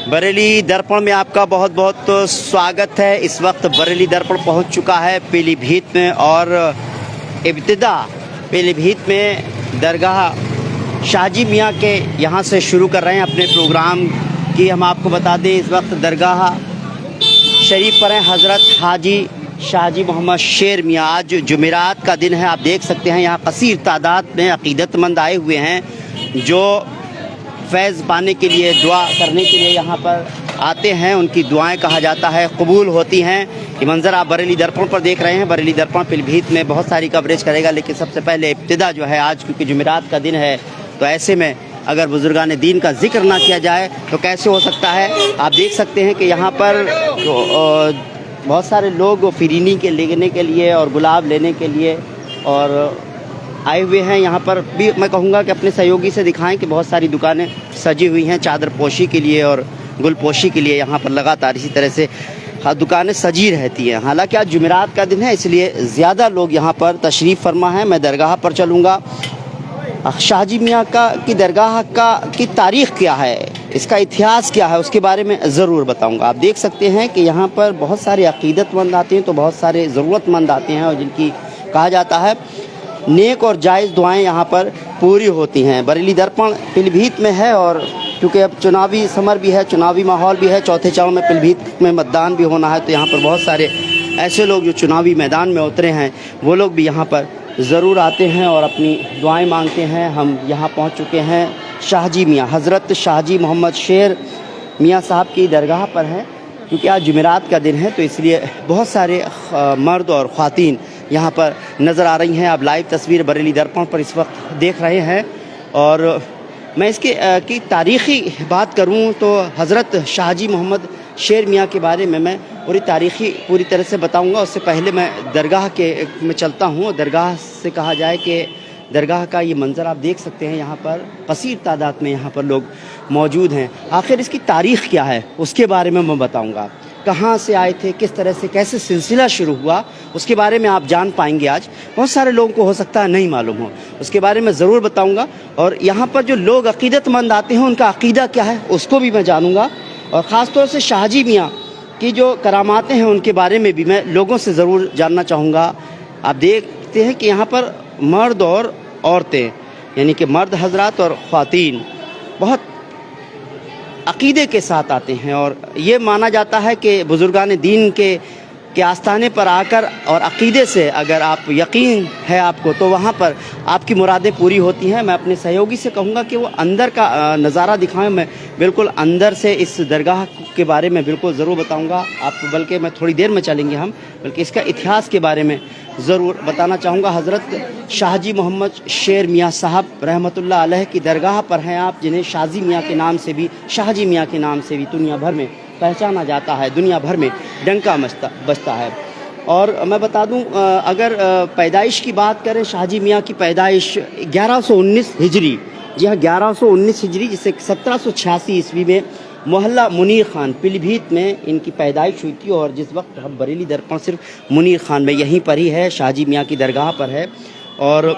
बरेली दर्पण में आपका बहुत बहुत स्वागत है। इस वक्त बरेली दर्पण पहुंच चुका है पीलीभीत में और इब्तिदा पीलीभीत में दरगाह शाहजी मियाँ के यहाँ से शुरू कर रहे हैं अपने प्रोग्राम की। हम आपको बता दें इस वक्त दरगाह शरीफ पर हैं हज़रत हाजी शाहजी मोहम्मद शेर मियाँ। आज जुमेरात का दिन है, आप देख सकते हैं यहाँ कसीर तादाद में अक़ीदतमंद आए हुए हैं जो फैज़ पाने के लिए, दुआ करने के लिए यहाँ पर आते हैं। उनकी दुआएं कहा जाता है कबूल होती हैं। ये मंज़र आप बरेली दर्पण पर देख रहे हैं। बरेली दर्पण पीलीभीत में बहुत सारी कवरेज करेगा, लेकिन सबसे पहले इब्तिदा जो है आज, क्योंकि जुमेरात का दिन है, तो ऐसे में अगर बुजुर्गान दीन का जिक्र ना किया जाए तो कैसे हो सकता है। आप देख सकते हैं कि यहाँ पर बहुत सारे लोग फिरीनी के लेने के लिए और गुलाब लेने के लिए और आए हुए हैं। यहाँ पर भी मैं कहूँगा कि अपने सहयोगी से दिखाएं कि बहुत सारी दुकानें सजी हुई हैं चादर पोशी के लिए और गुल पोशी के लिए। यहाँ पर लगातार इसी तरह से दुकानें सजी रहती हैं। हालांकि आज जुमेरात का दिन है, इसलिए ज़्यादा लोग यहाँ पर तशरीफ़ फरमा हैं। मैं दरगाह पर चलूँगा। शाहजी मियाँ की दरगाह की तारीख़ क्या है, इसका इतिहास क्या है, उसके बारे में ज़रूर बताऊँगा। आप देख सकते हैं कि यहाँ पर बहुत सारे अक़ीदतमंद आते हैं, तो बहुत सारे ज़रूरतमंद आते हैं और जिनकी कहा जाता है नेक और जायज़ दुआएं यहाँ पर पूरी होती हैं। बरेली दर्पण पीलीभीत में है और क्योंकि अब चुनावी समर भी है, चुनावी माहौल भी है, चौथे चरण में पीलीभीत में मतदान भी होना है, तो यहाँ पर बहुत सारे ऐसे लोग जो चुनावी मैदान में उतरे हैं वो लोग भी यहाँ पर ज़रूर आते हैं और अपनी दुआएं मांगते हैं। हम यहाँ पहुँच चुके हैं शाहजी मियाँ हज़रत शाहजी मोहम्मद शेर मियाँ साहब की दरगाह पर हैं। क्योंकि आज जुमेरात का दिन है तो इसलिए बहुत सारे मर्द और ख़वातीन यहाँ पर नज़र आ रही हैं। आप लाइव तस्वीर बरेली दर्पण पर इस वक्त देख रहे हैं और मैं इसके की तारीख़ी बात करूँ तो हज़रत शाहजी मोहम्मद शेर मियाँ के बारे में मैं पूरी तरह से बताऊँगा। उससे पहले मैं दरगाह में चलता हूँ। दरगाह से कहा जाए कि दरगाह का ये मंज़र आप देख सकते हैं, यहाँ पर कसीर तादाद में यहाँ पर लोग मौजूद हैं। आखिर इसकी तारीख़ क्या है उसके बारे में मैं बताऊँगा। कहाँ से आए थे, किस तरह से, कैसे सिलसिला शुरू हुआ, उसके बारे में आप जान पाएंगे। आज बहुत सारे लोगों को हो सकता है नहीं मालूम हो, उसके बारे में ज़रूर बताऊंगा। और यहाँ पर जो लोग अक़ीदतमंद आते हैं उनका अक़ीदा क्या है उसको भी मैं जानूँगा। और ख़ास तौर से शाहजी मियाँ की जो करामातें हैं उनके बारे में भी मैं लोगों से ज़रूर जानना चाहूँगा। आप देखते हैं कि यहाँ पर मर्द और औरतें, यानी कि मर्द हजरात और ख़वातीन बहुत अक़ीदे के साथ आते हैं और ये माना जाता है कि बुज़ुर्गान दीन के आस्थाने पर आकर और अक़ीदे से अगर आप यकीन है आपको तो वहाँ पर आपकी मुरादें पूरी होती हैं। मैं अपने सहयोगी से कहूँगा कि वो अंदर का नज़ारा दिखाएं। मैं बिल्कुल अंदर से इस दरगाह के बारे में बिल्कुल ज़रूर बताऊँगा आपको, बल्कि मैं थोड़ी देर में चलेंगे हम, बल्कि इसका इतिहास के बारे में ज़रूर बताना चाहूँगा। हज़रत शाहजी मोहम्मद शेर मियाँ साहब रहमतुल्लाह अलैह की दरगाह पर हैं आप, जिन्हें शाहजी मियाँ के नाम से भी, शाहजी मियाँ के नाम से भी दुनिया भर में पहचाना जाता है, दुनिया भर में डंका बजता है। और मैं बता दूं, अगर पैदाइश की बात करें, शाहजी मियाँ की पैदाइश 1119 हिजरी, जी हाँ 1119 हिजरी, जिसे 1786 ईस्वी में मोहल्ला मुनीर ख़ान पीलीभीत में इनकी पैदाइश हुई थी। और जिस वक्त हम बरेली दर्पण सिर्फ मुनीर ख़ान में यहीं पर ही है, शाहजी मियाँ की दरगाह पर है। और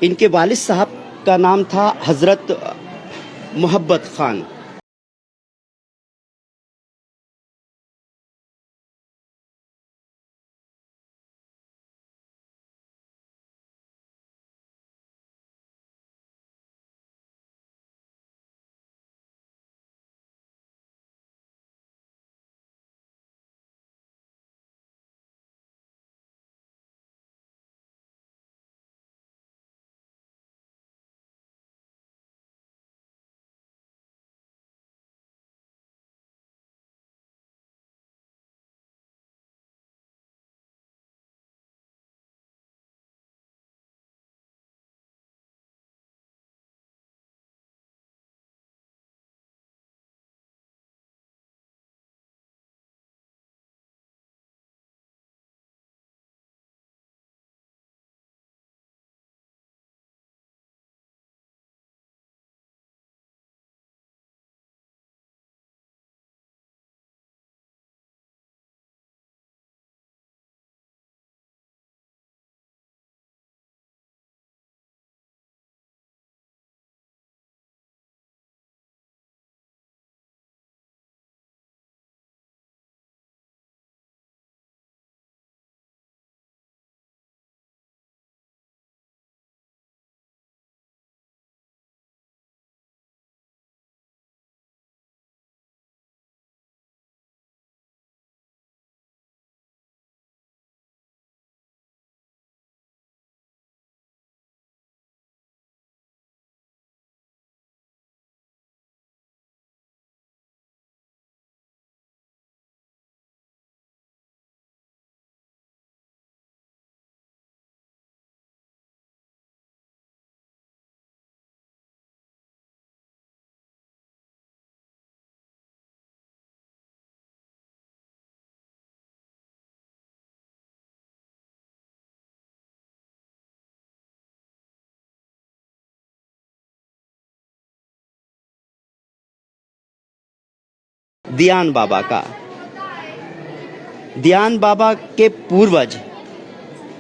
इनके वालिद साहब का नाम था हज़रत मोहब्बत ख़ान। दियान बाबा का। दियान बाबा के पूर्वज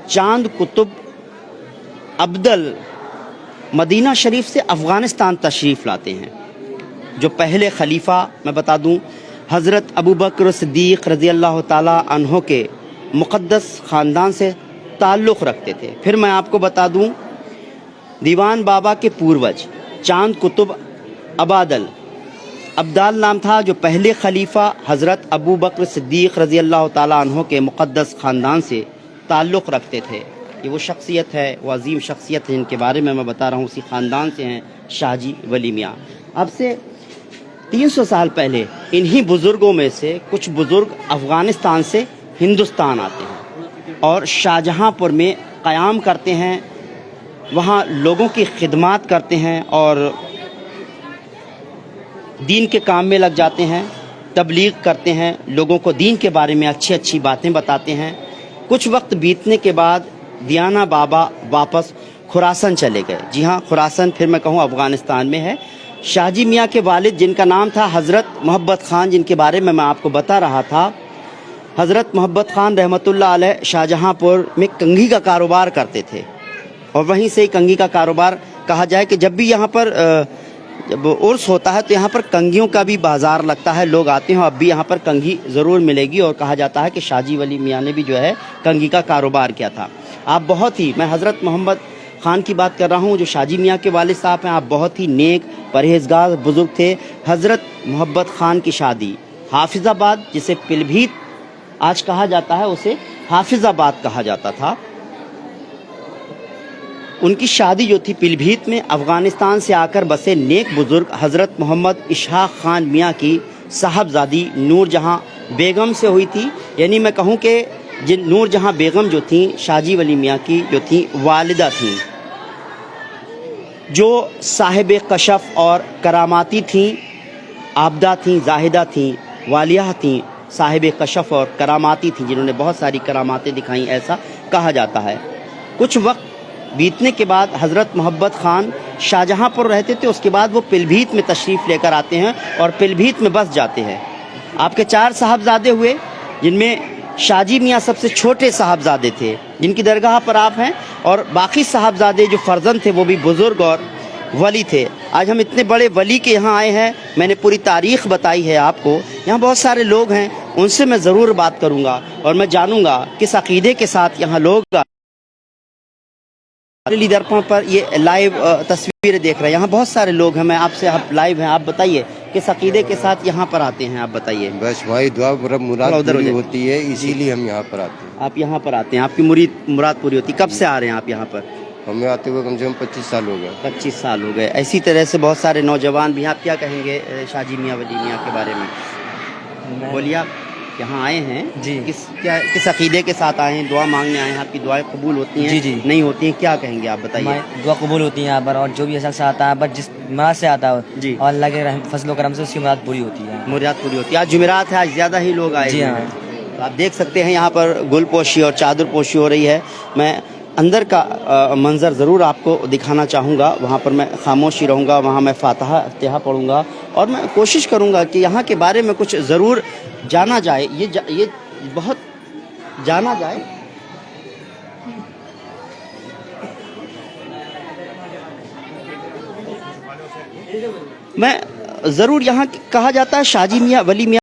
चांद कुतुब अब्दल मदीना शरीफ से अफ़गानिस्तान तशरीफ़ लाते हैं। जो पहले खलीफा मैं बता दूं, हज़रत अबू बकर सिद्दीक़ रज़ी अल्लाह ताला अन्हो के मुक़द्दस ख़ानदान से ताल्लुक़ रखते थे। फिर मैं आपको बता दूं, दीवान बाबा के पूर्वज चांद कुतुब अबादल अब्दाल नाम था, जो पहले खलीफा हज़रत अबू बकर सिद्दीक़ रज़ी अल्लाह ताला अन्हो के मुक़द्दस ख़ानदान से ताल्लुक़ रखते थे। ये वो शख्सियत है, वो अजीम शख्सियत है जिनके बारे में मैं बता रहा हूँ, उसी ख़ानदान से हैं शाहजी वली मियाँ। अब से 300 साल पहले इन्हीं बुज़ुर्गों में से कुछ बुज़ुर्ग अफ़गानिस्तान से हिंदुस्तान आते हैं और शाहजहाँपुर में क़याम करते हैं, वहाँ लोगों की खिदमत करते हैं और दीन के काम में लग जाते हैं, तबलीग करते हैं, लोगों को दीन के बारे में अच्छी अच्छी बातें बताते हैं। कुछ वक्त बीतने के बाद दियाना बाबा वापस खुरासन चले गए। जी हाँ, खुरासन फिर मैं कहूँ अफ़गानिस्तान में है। शाहजी मियाँ के वालिद जिनका नाम था हज़रत मोहब्बत ख़ान, जिनके बारे में मैं आपको बता रहा था, हज़रत मोहब्बत ख़ान रहमतुल्लाह अलैह शाहजहाँपुर में कंघी का कारोबार करते थे और वहीं से ही कंघी का कारोबार कहा जाए कि जब भी यहाँ पर जब उर्स होता है तो यहाँ पर कंघियों का भी बाज़ार लगता है, लोग आते हैं। अब भी यहाँ पर कंघी ज़रूर मिलेगी और कहा जाता है कि शाहजी वली मियाँ ने भी जो है कंघी का कारोबार किया था। आप बहुत ही, मैं हज़रत मोहम्मद ख़ान की बात कर रहा हूँ जो शाहजी मियाँ के वालिद साहब हैं, आप बहुत ही नेक परहेज़गार बुज़ुर्ग थे। हज़रत मोहब्बत ख़ान की शादी हाफिज़ाबाद, जिसे पीलीभीत आज कहा जाता है, उसे हाफिज़ाबाद कहा जाता था। उनकी शादी जो थी पीलीभीत में अफ़गानिस्तान से आकर बसे नेक बुज़ुर्ग हज़रत मोहम्मद इशहाक़ ख़ान मियाँ की साहबजादी नूर जहाँ बेगम से हुई थी। यानी मैं कहूँ कि जिन नूर जहाँ बेगम जो थी शाहजी वली मियाँ की जो थी वालिदा थी, जो साहिब कशफ और करामाती थीं, आबदा थीं, जाहिदा थीं, वालिया थीं, साहिब कशफ और करामाती थीं, जिन्होंने बहुत सारी करामातें दिखाई, ऐसा कहा जाता है। कुछ वक्त बीतने के बाद हज़रत मोहब्बत ख़ान शाहजहाँपुर रहते थे, उसके बाद वो पीलीभीत में तशरीफ़ लेकर आते हैं और पीलीभीत में बस जाते हैं। आपके 4 साहबजादे हुए, जिनमें शाहजी मियाँ सबसे छोटे साहबजादे थे जिनकी दरगाह पर आप हैं, और बाकी साहबजादे जो फ़र्जंद थे वो भी बुज़ुर्ग और वली थे। आज हम इतने बड़े वली के यहाँ आए हैं, मैंने पूरी तारीख़ बताई है आपको। यहाँ बहुत सारे लोग हैं, उनसे मैं ज़रूर बात करूँगा और मैं जानूँगा किस अक़ीदे के साथ यहाँ लोग बरेली दर्पण पर ये लाइव तस्वीरें देख रहे हैं। यहाँ बहुत सारे लोग हैं, मैं आपसे, आप लाइव हैं, आप बताइए किस अक़ीदे के साथ यहाँ पर आते हैं, आप बताइए। बस भाई दुआ मुराद पूरी होती है, इसीलिए हम यहाँ पर आते हैं। आप यहाँ पर आते हैं, आपकी मुराद पूरी होती है। कब से आ रहे हैं आप यहाँ पर? हमें आते हुए कम से कम 25 साल हो गए। 25 साल हो गए। इसी तरह से बहुत सारे नौजवान भी। आप क्या कहेंगे शाहजी मियाँ वली मियाँ के बारे में? बोलिए, आप यहाँ आए हैं जी, किस अक़ीदे के साथ आए हैं? दुआ मांगने आए हैं, आपकी दुआएं कबूल होती हैं? जी जी, नहीं होती हैं, क्या कहेंगे आप बताइए? दुआ कबूल होती है यहाँ पर, और जो भी शख्स आता है बस जिस मुराद से आता है जी, और अल्लाह के फजल करम से उसकी मुराद पूरी होती है। मुराद पूरी होती है। आज जुमेरात है, आज ज़्यादा ही लोग आए जी हैं। हाँ, तो आप देख सकते हैं यहाँ पर गुल पोशी और चादर पोशी हो रही है। मैं अंदर का मंज़र ज़रूर आपको दिखाना चाहूँगा। वहाँ पर मैं खामोशी रहूँगा, वहाँ मैं फातिहा पढ़ूँगा और मैं कोशिश करूँगा कि यहाँ के बारे में कुछ ज़रूर जाना जाए, ये बहुत जाना जाए। मैं ज़रूर, यहाँ कहा जाता है शाहजी मियाँ वली मियाँ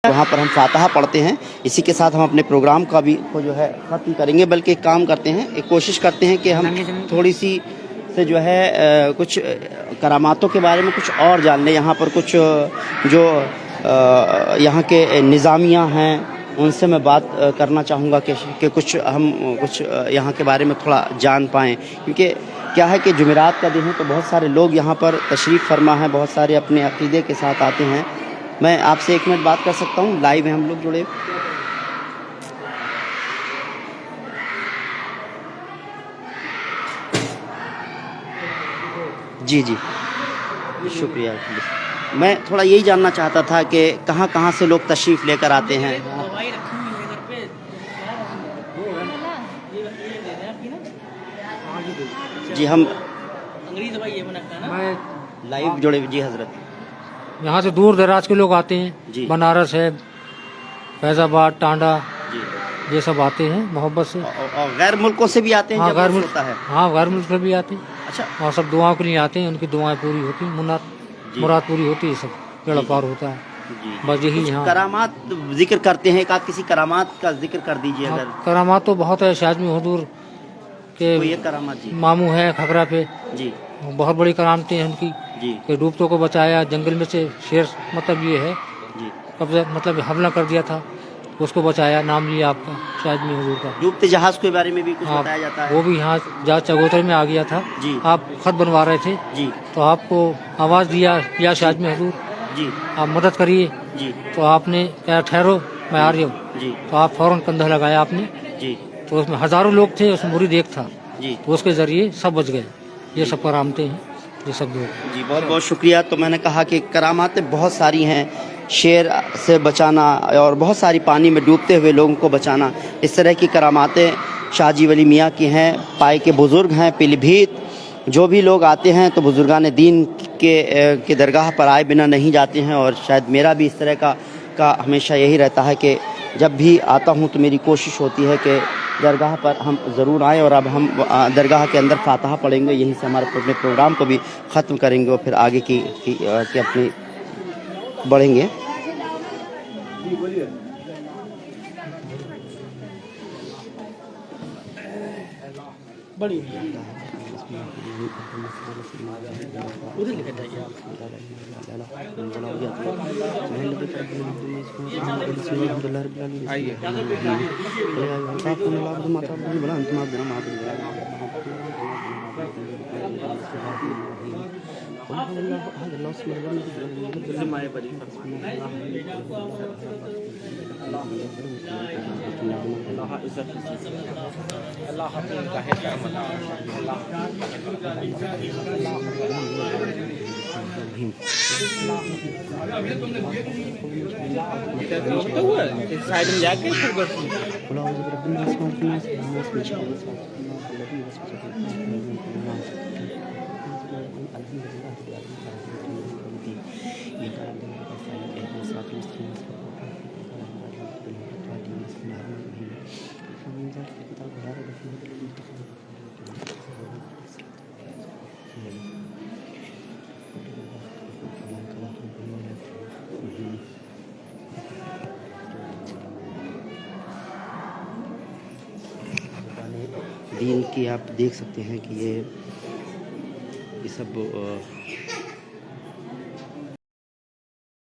वहाँ पर हम फातहा पढ़ते हैं। इसी के साथ हम अपने प्रोग्राम का भी को जो है ख़त्म करेंगे, बल्कि एक काम करते हैं, एक कोशिश करते हैं कि हम थोड़ी सी से जो है कुछ करामातों के बारे में कुछ और जान लें। यहाँ पर कुछ जो यहाँ के निज़ामिया हैं उनसे मैं बात करना चाहूँगा कि कुछ हम कुछ यहाँ के बारे में थोड़ा जान पाएँ, क्योंकि क्या है कि जुमेरात का दिन है तो बहुत सारे लोग यहाँ पर तशरीफ़ फरमा हैं, बहुत सारे अपने अक़ीदे के साथ आते हैं। मैं आपसे 1 मिनट बात कर सकता हूँ? लाइव हैं हम लोग जुड़े। जी जी, शुक्रिया। मैं थोड़ा यही जानना चाहता था कि कहाँ कहाँ से लोग तशरीफ़ लेकर आते हैं। जी हम लाइव जुड़े। जी हज़रत, यहाँ से दूर दराज के लोग आते जी। हैं, बनारस है, फैज़ाबाद, टांडा, जी, ये सब आते हैं मोहब्बत से। और गैर मुल्कों से भी आते हैं हाँ, जब गैर उर्स मुल्क होता है? हाँ, गैर मुल्क से भी आते हैं अच्छा और सब दुआओं के लिए आते हैं, उनकी दुआएं पूरी होती हैं, जी। मुराद पूरी होती है, सब बेड़ा पार होता है। जी, बस यही कुछ यहाँ करामात जिक्र करते हैं, एक आध किसी करामात का जिक्र कर दीजिए अगर करामात तो बहुत है। शाजमी हुजूर के कोई एक करामात। जी मामू है खखरा पे, जी बहुत बड़ी करामतें हैं उनकी, जी कि डूबतों को बचाया, जंगल में से शेर मतलब ये है जी। कब्जा मतलब हमला कर दिया था, उसको बचाया, नाम लिया आपका शाजमी हुजूर का। डूबते जहाज के बारे में भी कुछ हाँ, बताया जाता है? वो भी यहाँ जहाँ चगोतर में आ गया था। जी आप खत बनवा रहे थे जी तो आपको आवाज़ दिया या शाजमी हुजूर जी आप मदद करिए, जी तो आपने कहा ठहरो मैं आ रही हूँ, जी तो आप फौरन कंधा लगाया आपने, जी तो उसमें हज़ारों लोग थे, उसमें मुरीद एक था, जी तो उसके ज़रिए सब बच गए। ये सब करामतें हैं, ये सब लोग। जी, बहुत बहुत शुक्रिया। तो मैंने कहा कि करामातें बहुत सारी हैं, शेर से बचाना और बहुत सारी पानी में डूबते हुए लोगों को बचाना, इस तरह की करामातें शाहजी वली मियाँ की हैं। पाए के बुज़ुर्ग हैं पीलीभीत, जो भी लोग आते हैं तो बुज़ुर्गान दीन के दरगाह पर आए बिना नहीं जाते हैं। और शायद मेरा भी इस तरह का हमेशा यही रहता है कि जब भी आता हूँ तो मेरी कोशिश होती है कि दरगाह पर हम ज़रूर आएँ। और अब हम दरगाह के अंदर फातहा पढ़ेंगे, यहीं से हमारे अपने प्रोग्राम को भी ख़त्म करेंगे और फिर आगे की अपनी बढ़ेंगे। साइड में जाके दीन की आप देख सकते हैं कि ये सब